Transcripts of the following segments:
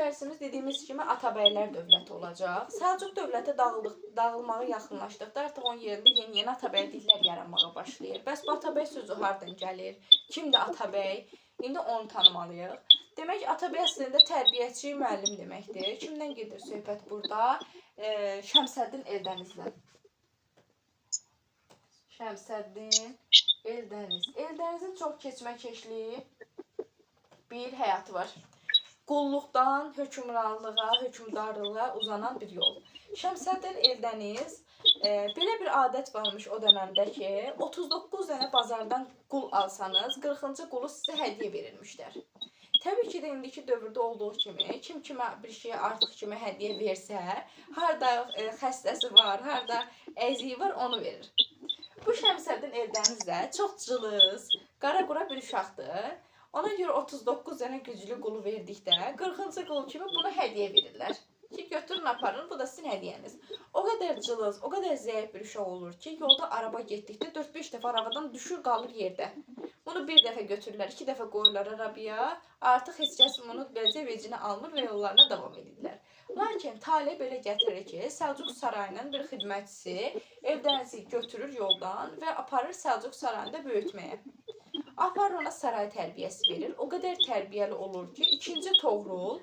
dərsimiz dediyimiz kimi Atabəylər dövləti olacaq. Səlcuq dövləti dağılmağa yaxınlaşdıqda artıq onun yerində yeni Atabəyliklər yaranmağa başlayır. Bəs bu Atabəy sözü hardan gəlir? Kimdir Atabəy? İndi onu tanımalıyıq. Demək, Atabəy əslində tərbiyəçi, müəllim deməkdir. Kimdən gedir söhbət burada? Şəmsəddin Eldənizdən. Şəmsəddin Eldəniz. Eldənizin çox keçmə-keçli bir həyatı var. Qulluqdan hökmranlığa, hökmdarlığa uzanan bir yol. Şəmsəddin Eldəniz belə bir adət varmış o dönəmdə ki, 39 dənə bazardan qul alsanız, 40-cı qulu sizə hədiyyə verilmişlər. Təbii ki də indiki dövrdə olduğu kimi, kim kimə bir şeyə artıq kimi hədiyyə versə, harada xəstəsi var, harada əziyi var, onu verir. Bu Şəmsəddin Eldəniz də çox cılız, qara-qura bir uşaqdır. Ona görə 39 dənə güclü qulu verdikdə 40-cı qul kimi buna hədiyyə verirlər. Ki götürün aparın, bu da sizin hədiyyəniz. O qədər cılız, o qədər zəif bir uşaq olur ki, yolda araba getdikdə 4-5 dəfə arabadan düşür, qalır yerdə. Bunu bir dəfə götürürlər, 2 dəfə qoyurlar arabaya, artıq heç kəs bunu beləcə vecinə almır və yollarına davam edirlər. Lakin talih belə gətirir ki, Səlcuq sarayının bir xidmətçisi Eldənizi götürür yoldan və aparır Səlcuq sarayında böyütməyə. Aparır ona saray tərbiyəsi verir. O qədər tərbiyəli olur ki, 2-ci Toğrul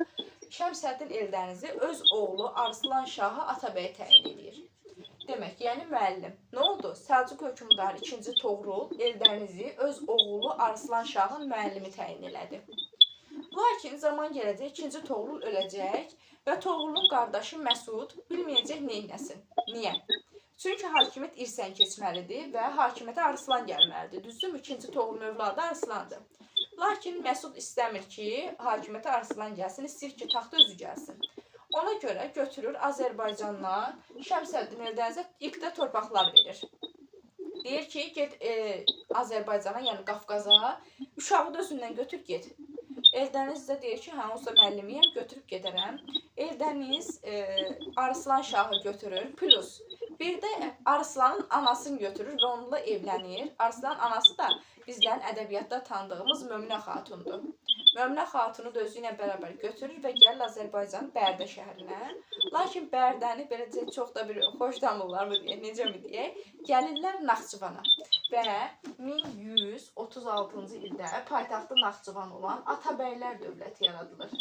Şəmsəddin Eldənizi öz oğlu Arslan Şahı Atabəyə təyin edir. Demək, yəni müəllim. Nə oldu? Səlcuq hökmdarı 2-ci Toğrul Eldənizi öz oğlu Arslan Şahın müəllimi təyin elədi. Lakin zaman gələcək, 2-ci Toğrul öləcək və Toğrulun qardaşı Məsud bilməyəcək neynəsin. Niyə? Çünki hakimiyyət irsən keçməlidir və hakimiyyətə Arslan gəlməlidir. Düzdürmü? 2-ci Toğrulun övladı Arslandır. Lakin Məsud istəmir ki, hakimiyyətə Arslan gəlsin, istəyir ki, taxta özü gəlsin. Ona görə götürür Azərbaycandan Şəmsəddin Eldənizə iqta torpaqlar verir. Deyir ki, get Azərbaycana, yəni Qafqaza, uşağı da özündən götür, get. Eldəniz də deyir ki, hə, olsa müəllimiyəm, götürüb gedərəm. Eldəniz Arslan Şahı götürür, plus bir də Arslanın anasını götürür və onunla evlənir. Arslanın anası da bizlərin ədəbiyyatda tanıdığımız Möminə xatundur. Möminə xatunu da özü ilə bərabər götürür və gəlir Azərbaycan Bərdə şəhərinə. Lakin Bərdəni beləcə çox da bir xoşdamırlar mı deyək, necə mi deyək, gəlirlər Naxçıvana. Və 1136-cı ildə paytaxtı Naxçıvan olan Atabəylər dövləti yaradılır.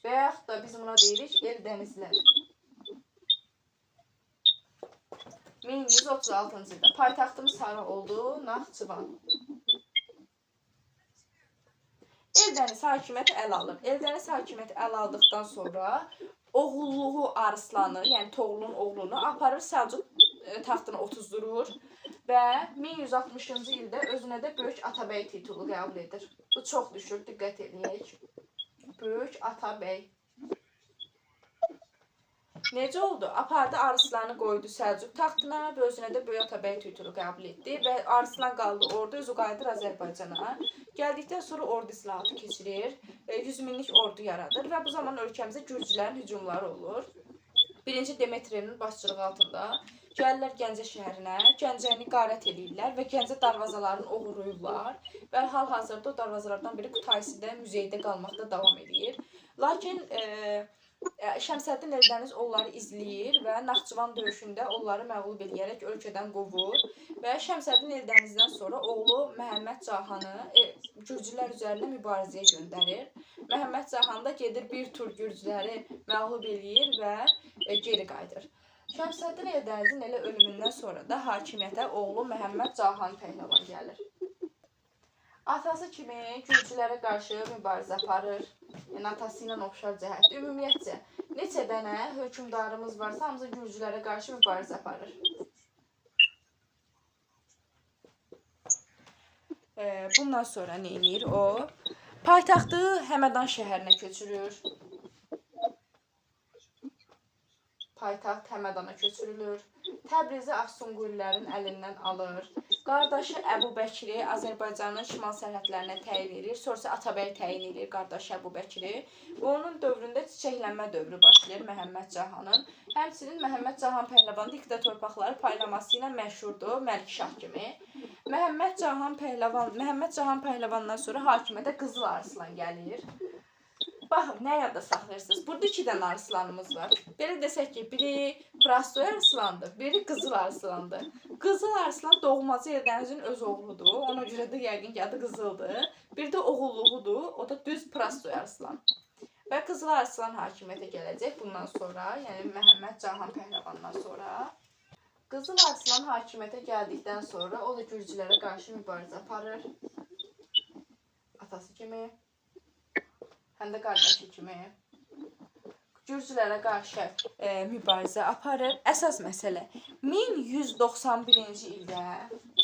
Və yaxud da biz buna deyirik Eldənizlər. 1136-cı ildə paytaxtımız hara oldu? Naxçıvan. Eldəniz hakimiyyəti əl alır. Eldəniz hakimiyyəti əl aldıqdan sonra oğulluğu Arslanı, yəni Toğrulun oğlunu aparır Səlcuq taxtına otuzdurur və 1160-cı ildə özünə də Böyük Atabəy titulu qəbul edir. Bu çox düşür, diqqət edək. Böyük Atabəy. Necə oldu? Apardı Arslanı qoydu Səlcuq taxtına və özünə də Böyük Atabəy titulu qəbul etdi və Arslan qaldı orada, özü qayıdır Azərbaycana. Gəldikdən sonra ordu islahatı keçirir, 100 minlik ordu yaradır və bu zaman ölkəmizə gürcülərin hücumları olur. 1-ci Demetrinin başçılığı altında gəlirlər Gəncə şəhərinə, Gəncəni qarət edirlər və Gəncə darvazalarını oğurlayırlar və hal-hazırda o darvazalardan biri Kutaisidə, muzeydə qalmaqda davam edir. Lakin Şəmsəddin Eldəniz onları izləyir və Naxçıvan döyüşündə onları məğlub edərək ölkədən qovur və Şəmsəddin Eldənizdən sonra oğlu Məhəmməd Cahanı gürcülər üzərində mübarizəyə göndərir. Məhəmməd Cahan da gedir bir tur gürcüləri məğlub eləyir və geri qayıdır. Şəmsəddin Eldənizin elə ölümündən sonra da hakimiyyətə oğlu Məhəmməd Cahan Pəhləvan gəlir. Atası kimi gürcülərə qarşı mübarizə aparır. Yəni atası ilə oxşar cəhətdə. Ümumiyyətcə, neçə dənə hökmdarımız varsa, hamısı gürcülərə qarşı mübarizə aparır. Bundan sonra nə edir o? Paytaxtı Həmədan şəhərinə köçürür. Paytaxt Həmədana köçürülür. Təbrizi Ağsunqurilərin əlindən alır. Qardaşı Əbu Bəkri Azərbaycanın şimal sərhədlərinə təyin edir. Sonrası Atabəy təyin edir qardaşı Əbu Bəkri. Və onun dövründə çiçəklənmə dövrü başlayır Məhəmməd Cahanın. Həmçinin Məhəmməd Cahan Pəhləvan iqta torpaqları paylaması ilə məşhurdur Məlikşah kimi. Məhəmməd Cahan Pəhləvandan sonra hakimiyyətə Qızıl Arslan gəlir. Baxın, nə yadda saxlayırsınız? Burada 2 dənə arslanımız var. Belə desək ki, biri Prastoy arslandır, biri Qızıl arslandır. Qızıl arslan doğmacı Eldənizin öz oğludur. Ona görə də yəqin ki, adı Qızıldır. Bir də oğulluğudur, o da düz Prastoy arslan. Və Qızıl arslan hakimiyyətə gələcək bundan sonra, yəni Məhəmməd Cahan Pəhləvandan sonra. Qızıl arslan hakimiyyətə gəldikdən sonra o da gürcülərə qarşı mübarizə aparır. Atası kimi, həm də qardaşı kimi. Gürcülərə qarşı mübarizə aparır. Əsas məsələ 1191-ci ildə,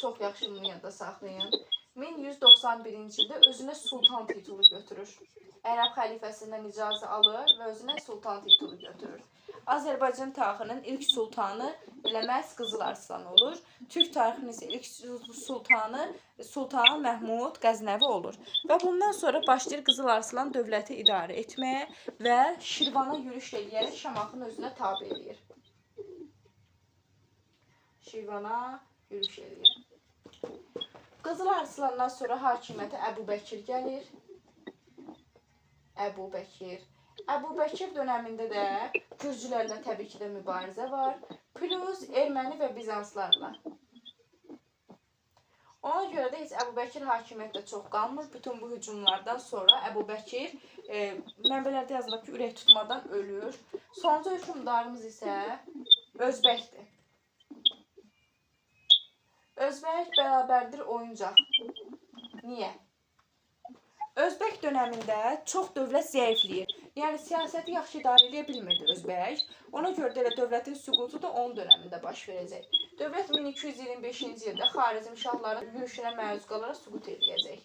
çox yaxşı bunu yadda saxlayın, 1191-ci ildə özünə sultan titulu götürür. Ərəb xəlifəsindən icazə alır və özünə sultan titulu götürür. Azərbaycan tarixinin ilk sultanı elə məhz Qızıl Arslan olur. Türk tarixinin isə ilk sultanı Sultan Məhmud Qəznəvi olur. Və bundan sonra başlayır Qızıl Arslan dövləti idarə etməyə və Şirvana yürüş eləyərək Şamaxını özünə tabe eləyir. Şirvana yürüş eləyir. Qızıl Arslandan sonra hakimiyyətə Əbubəkir gəlir. Əbubəkir dönəmində də Gürcülərlə təbii ki də mübarizə var. Plus erməni və Bizanslarla. Ona görə də heç Əbubəkir hakimiyyətdə çox qalmır. Bütün bu hücumlardan sonra Əbubəkir mənbələrdə yazılır ki, ürək tutmadan ölür. Sonuncu hökmdarımız isə Özbəkdir. Özbək bərabərdir oyuncaq. Niyə? Özbək dönəmində çox dövlət zəifləyir. Yəni siyasəti yaxşı idarə edə bilmirdi Özbək. Ona görə də dövlətin süqutu da onun dönəmində baş verəcək. Dövlət 1225-ci ildə Xarəzmşahların yürüşünə məruz qalaraq süqut edəcək.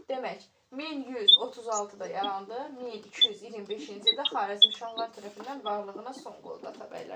Demək, 1136-da yarandı, 1225-ci ildə Xarəzmşahlar tərəfindən varlığına son qoyuldu Atabəylər.